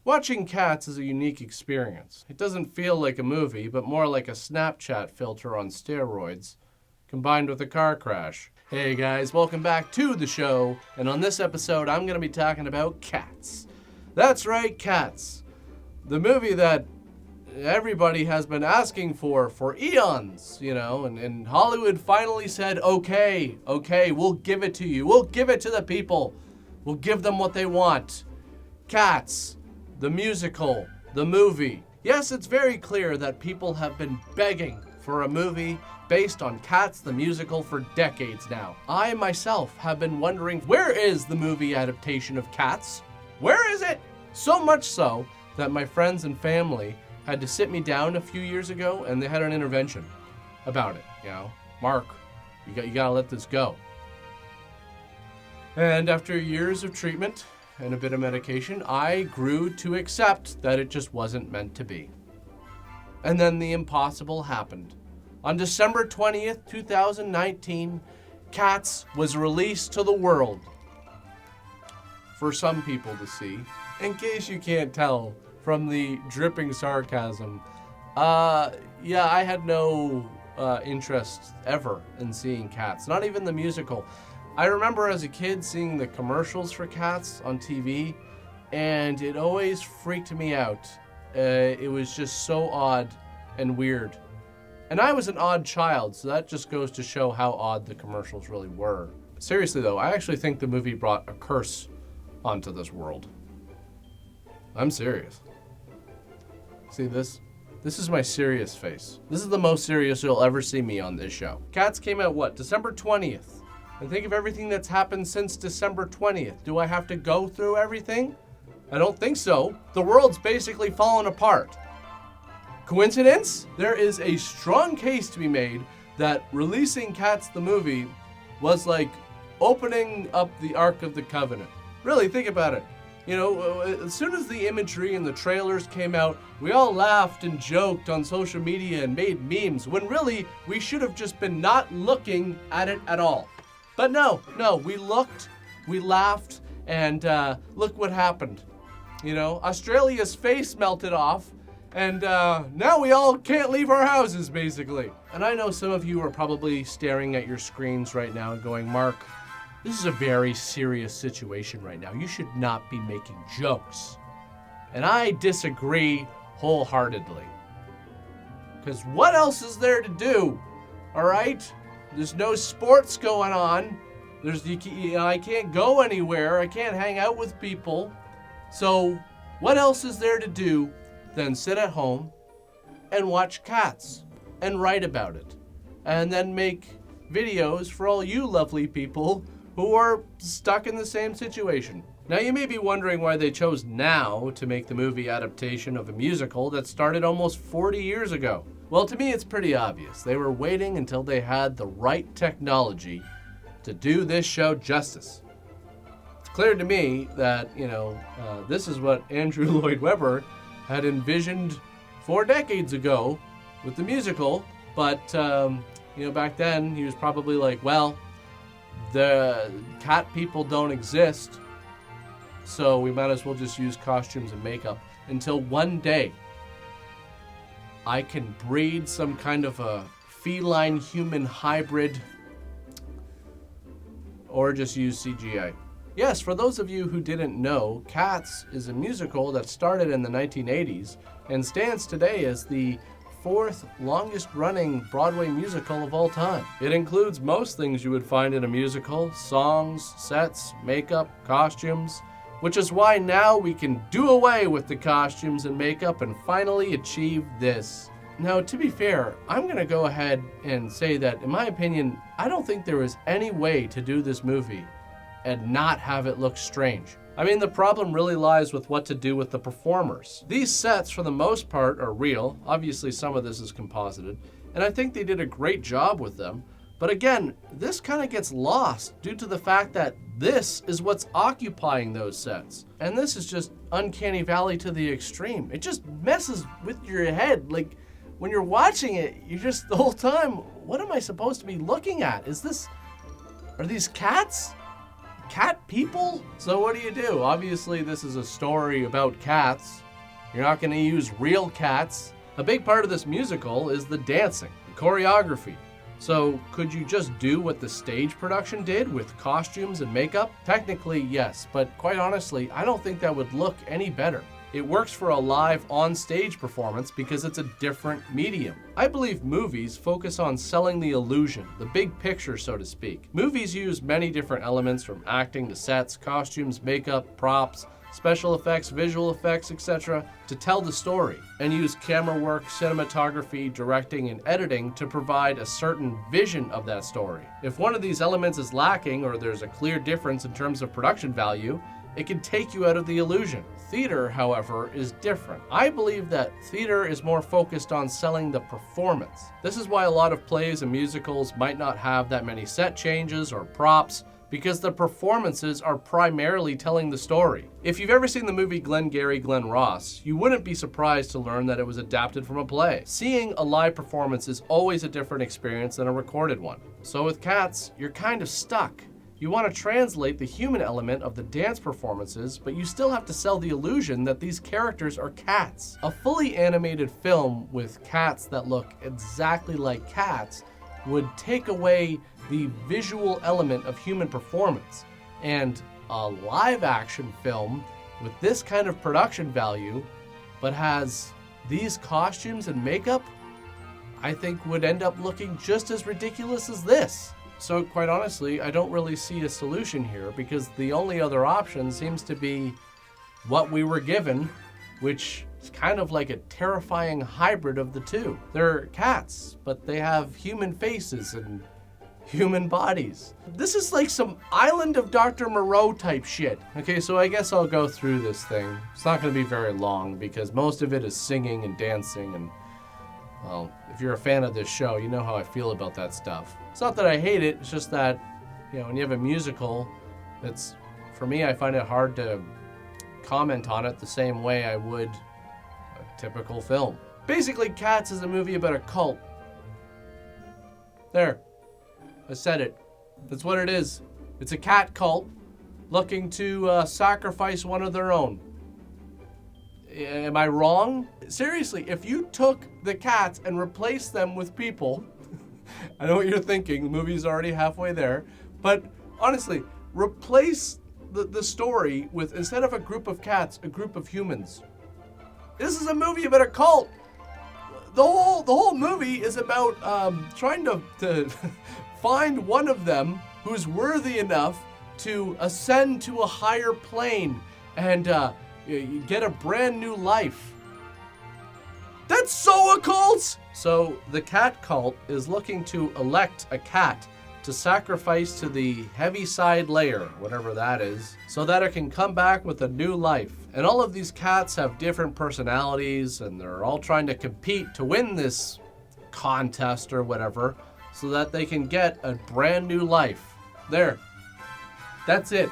Watching Cats is a unique experience. It doesn't feel like a movie, but more like a Snapchat filter on steroids, combined with a car crash. Hey guys, welcome back to the show, and on this episode I'm going to be talking about Cats. That's right, Cats. The movie that everybody has been asking for eons, and Hollywood finally said, okay, we'll give it to you. We'll give it to the people. We'll give them what they want. Cats. The musical, the movie. Yes, it's very clear that people have been begging for a movie based on Cats the musical for decades now. I myself have been wondering, where is the movie adaptation of Cats? Where is it? So much so that my friends and family had to sit me down a few years ago and they had an intervention about it. Mark, you gotta let this go. And after years of treatment and a bit of medication, I grew to accept that it just wasn't meant to be. And then the impossible happened. On December 20th, 2019, Cats was released to the world for some people to see. In case you can't tell from the dripping sarcasm, I had no interest ever in seeing Cats, not even the musical. I remember as a kid seeing the commercials for Cats on TV, and it always freaked me out. It was just so odd and weird. And I was an odd child, so that just goes to show how odd the commercials really were. Seriously though, I actually think the movie brought a curse onto this world. I'm serious. See this? This is my serious face. This is the most serious you'll ever see me on this show. Cats came out, December 20th? And think of everything that's happened since December 20th. Do I have to go through everything? I don't think so. The world's basically fallen apart. Coincidence? There is a strong case to be made that releasing Cats the movie was like opening up the Ark of the Covenant. Really, think about it. As soon as the imagery and the trailers came out, we all laughed and joked on social media and made memes, when really we should have just been not looking at it at all. But no, we looked, we laughed, and look what happened. Australia's face melted off, and now we all can't leave our houses, basically. And I know some of you are probably staring at your screens right now going, Mark, this is a very serious situation right now. You should not be making jokes. And I disagree wholeheartedly. Because what else is there to do, all right? There's no sports going on. I can't go anywhere. I can't hang out with people. So what else is there to do than sit at home and watch Cats and write about it? And then make videos for all you lovely people who are stuck in the same situation. Now you may be wondering why they chose now to make the movie adaptation of a musical that started almost 40 years ago. Well, to me, it's pretty obvious. They were waiting until they had the right technology to do this show justice. It's clear to me that, this is what Andrew Lloyd Webber had envisioned 4 decades ago with the musical, but, back then he was probably like, well, the cat people don't exist, so we might as well just use costumes and makeup until one day I can breed some kind of a feline-human hybrid or just use CGI. Yes, for those of you who didn't know, Cats is a musical that started in the 1980s and stands today as the 4th longest running Broadway musical of all time. It includes most things you would find in a musical: songs, sets, makeup, costumes, which is why now we can do away with the costumes and makeup and finally achieve this. Now, to be fair, I'm going to go ahead and say that, in my opinion, I don't think there was any way to do this movie and not have it look strange. I mean, the problem really lies with what to do with the performers. These sets, for the most part, are real. Obviously, some of this is composited, and I think they did a great job with them. But again, this kind of gets lost due to the fact that this is what's occupying those sets. And this is just Uncanny Valley to the extreme. It just messes with your head. Like, when you're watching it, you're just the whole time, what am I supposed to be looking at? Are these cats? cat people? So what do? Obviously, this is a story about cats. You're not going to use real cats. A big part of this musical is the dancing, the choreography. So could you just do what the stage production did with costumes and makeup? Technically, yes, but quite honestly, I don't think that would look any better. It works for a live on-stage performance because it's a different medium. I believe movies focus on selling the illusion, the big picture, so to speak. Movies use many different elements from acting to sets, costumes, makeup, props, special effects, visual effects, etc. to tell the story, and use camera work, cinematography, directing, and editing to provide a certain vision of that story. If one of these elements is lacking or there's a clear difference in terms of production value, it can take you out of the illusion. Theater, however, is different. I believe that theater is more focused on selling the performance. This is why a lot of plays and musicals might not have that many set changes or props, because the performances are primarily telling the story. If you've ever seen the movie Glengarry Glen Ross, you wouldn't be surprised to learn that it was adapted from a play. Seeing a live performance is always a different experience than a recorded one. So with Cats, you're kind of stuck. You want to translate the human element of the dance performances, but you still have to sell the illusion that these characters are cats. A fully animated film with cats that look exactly like cats would take away the visual element of human performance. And a live action film with this kind of production value, but has these costumes and makeup, I think would end up looking just as ridiculous as this. So quite honestly, I don't really see a solution here, because the only other option seems to be what we were given, which is kind of like a terrifying hybrid of the two. They're cats, but they have human faces and human bodies. This is like some Island of Dr. Moreau type shit. Okay, so I guess I'll go through this thing. It's not going to be very long because most of it is singing and dancing, and well, if you're a fan of this show, you know how I feel about that stuff. It's not that I hate it, it's just that, you know, when you have a musical, it's, for me, I find it hard to comment on it the same way I would a typical film. Basically, Cats is a movie about a cult. There. I said it. That's what it is. It's a cat cult looking to sacrifice one of their own. Am I wrong? Seriously, if you took the cats and replaced them with people, I know what you're thinking, the movie's already halfway there, but honestly, replace the story with, instead of a group of cats, a group of humans. This is a movie about a cult. The whole movie is about trying to find one of them who's worthy enough to ascend to a higher plane and get a brand new life. That's so occult! So the cat cult is looking to elect a cat to sacrifice to the Heaviside layer, whatever that is, so that it can come back with a new life. And all of these cats have different personalities, and they're all trying to compete to win this contest or whatever, so that they can get a brand new life. There. That's it.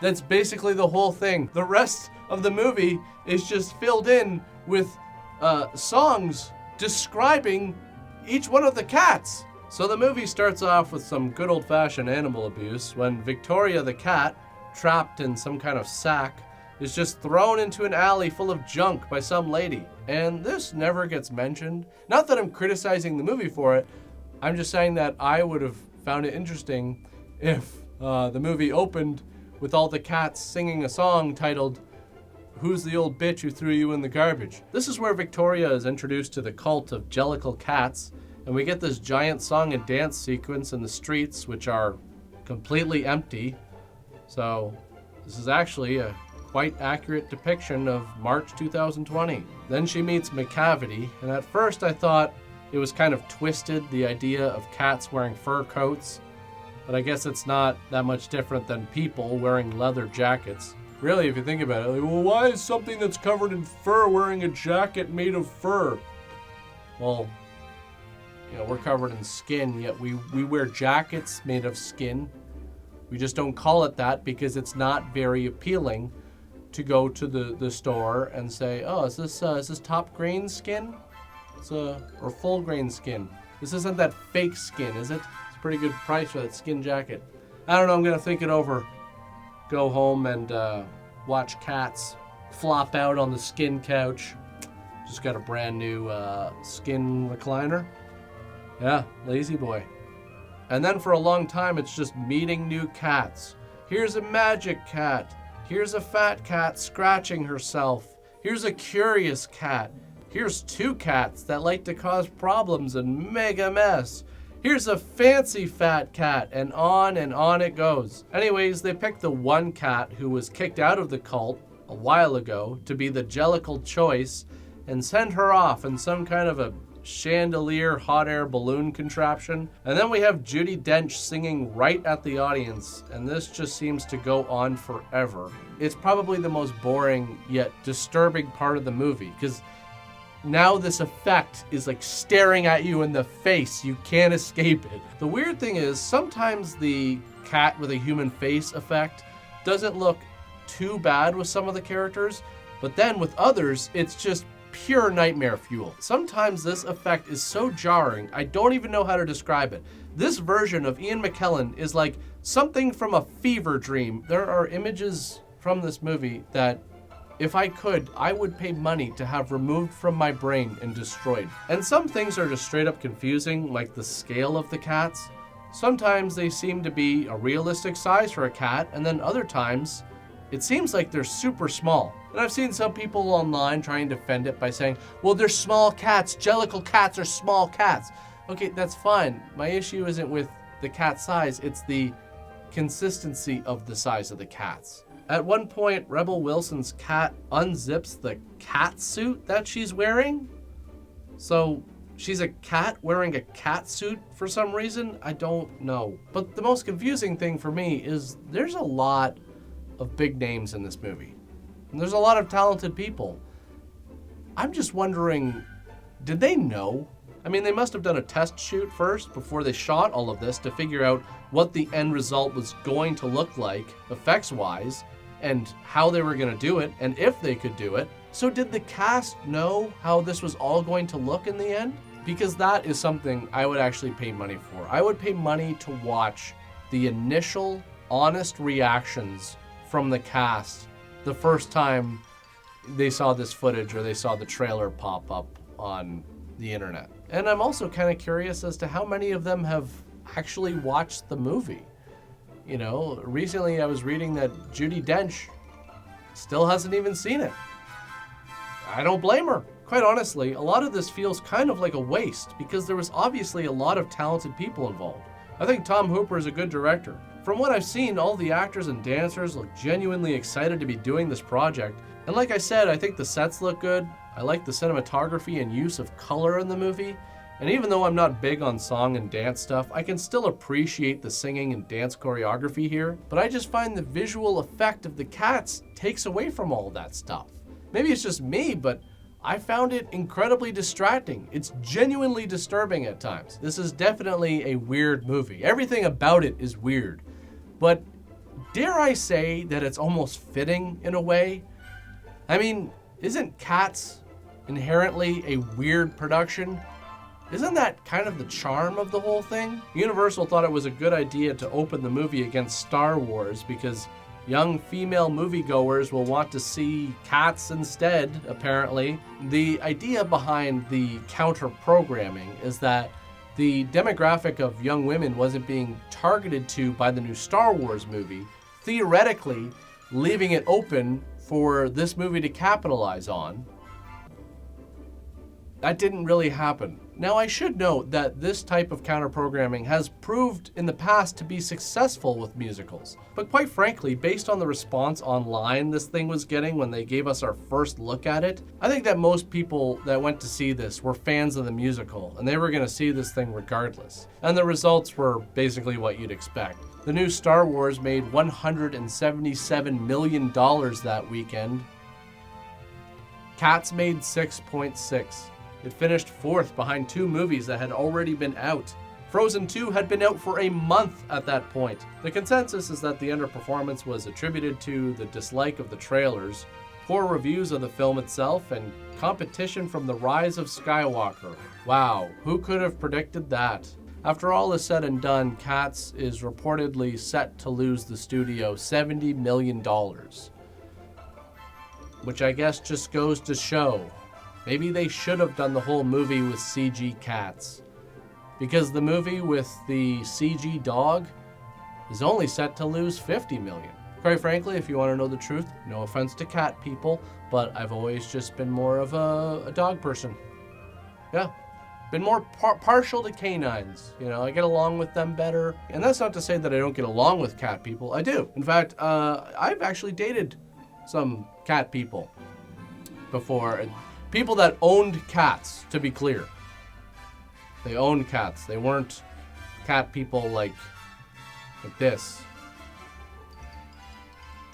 That's basically the whole thing. The rest of the movie is just filled in with songs describing each one of the cats. So the movie starts off with some good old-fashioned animal abuse when Victoria the cat, trapped in some kind of sack, is just thrown into an alley full of junk by some lady. And this never gets mentioned. Not that I'm criticizing the movie for it, I'm just saying that I would have found it interesting if the movie opened with all the cats singing a song titled, "Who's the Old Bitch Who Threw You in the Garbage?" This is where Victoria is introduced to the cult of Jellicle cats, and we get this giant song and dance sequence in the streets, which are completely empty. So this is actually a quite accurate depiction of March 2020. Then she meets McCavity, and at first I thought it was kind of twisted, the idea of cats wearing fur coats, but I guess it's not that much different than people wearing leather jackets. Really, if you think about it, like, well, why is something that's covered in fur wearing a jacket made of fur? Well, you know, we're covered in skin, yet we wear jackets made of skin. We just don't call it that because it's not very appealing to go to the store and say, oh, is this top grain skin? Or full grain skin. This isn't that fake skin, is it? It's a pretty good price for that skin jacket. I don't know, I'm gonna think it over. go home and watch cats flop out on the skin couch. Just got a brand new skin recliner. Yeah, lazy boy. And then for a long time, it's just meeting new cats. Here's a magic cat. Here's a fat cat scratching herself. Here's a curious cat. Here's two cats that like to cause problems and make a mess. Here's a fancy fat cat, and on it goes. Anyways, they picked the one cat who was kicked out of the cult a while ago to be the Jellicle choice and send her off in some kind of a chandelier hot air balloon contraption. And then we have Judi Dench singing right at the audience, and this just seems to go on forever. It's probably the most boring yet disturbing part of the movie, because now this effect is like staring at you in the face. You can't escape it. The weird thing is sometimes the cat with a human face effect doesn't look too bad with some of the characters, but then with others, it's just pure nightmare fuel. Sometimes this effect is so jarring, I don't even know how to describe it. This version of Ian McKellen is like something from a fever dream. There are images from this movie that if I could, I would pay money to have removed from my brain and destroyed. And some things are just straight up confusing, like the scale of the cats. Sometimes they seem to be a realistic size for a cat, and then other times it seems like they're super small. And I've seen some people online trying to defend it by saying, well, they're small cats. Jellicle cats are small cats. Okay, that's fine. My issue isn't with the cat size, it's the consistency of the size of the cats. At one point, Rebel Wilson's cat unzips the cat suit that she's wearing. So she's a cat wearing a cat suit for some reason? I don't know. But the most confusing thing for me is there's a lot of big names in this movie. And there's a lot of talented people. I'm just wondering, did they know? I mean, they must have done a test shoot first before they shot all of this to figure out what the end result was going to look like, effects-wise, and how they were going to do it, and if they could do it. So did the cast know how this was all going to look in the end? Because that is something I would actually pay money for. I would pay money to watch the initial, honest reactions from the cast the first time they saw this footage or they saw the trailer pop up on the internet. And I'm also kind of curious as to how many of them have actually watched the movie. You know, recently I was reading that Judi Dench still hasn't even seen it. I don't blame her. Quite honestly, a lot of this feels kind of like a waste because there was obviously a lot of talented people involved. I think Tom Hooper is a good director. From what I've seen, all the actors and dancers look genuinely excited to be doing this project. And like I said, I think the sets look good. I like the cinematography and use of color in the movie. And even though I'm not big on song and dance stuff, I can still appreciate the singing and dance choreography here. But I just find the visual effect of the cats takes away from all that stuff. Maybe it's just me, but I found it incredibly distracting. It's genuinely disturbing at times. This is definitely a weird movie. Everything about it is weird. But dare I say that it's almost fitting in a way? I mean, isn't Cats inherently a weird production? Isn't that kind of the charm of the whole thing? Universal thought it was a good idea to open the movie against Star Wars because young female moviegoers will want to see cats instead, apparently. The idea behind the counter-programming is that the demographic of young women wasn't being targeted to by the new Star Wars movie, theoretically leaving it open for this movie to capitalize on. That didn't really happen. Now, I should note that this type of counter-programming has proved in the past to be successful with musicals. But quite frankly, based on the response online this thing was getting when they gave us our first look at it, I think that most people that went to see this were fans of the musical, and they were going to see this thing regardless. And the results were basically what you'd expect. The new Star Wars made $177 million that weekend. Cats made 6.6. It finished fourth behind two movies that had already been out. Frozen 2 had been out for a month at that point. The consensus is that the underperformance was attributed to the dislike of the trailers, poor reviews of the film itself, and competition from The Rise of Skywalker. Wow, who could have predicted that? After all is said and done, Cats is reportedly set to lose the studio $70 million. Which I guess just goes to show, maybe they should have done the whole movie with CG cats. Because the movie with the CG dog is only set to lose $50 million. Quite frankly, if you want to know the truth, no offense to cat people, but I've always just been more of a dog person. Yeah. Been more partial to canines. You know, I get along with them better. And that's not to say that I don't get along with cat people. I do. In fact, I've actually dated some cat people before. People that owned cats, to be clear. They owned cats. They weren't cat people like this.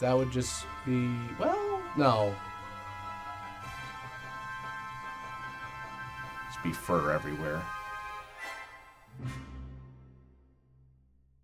That would just be, well, no. Just be fur everywhere.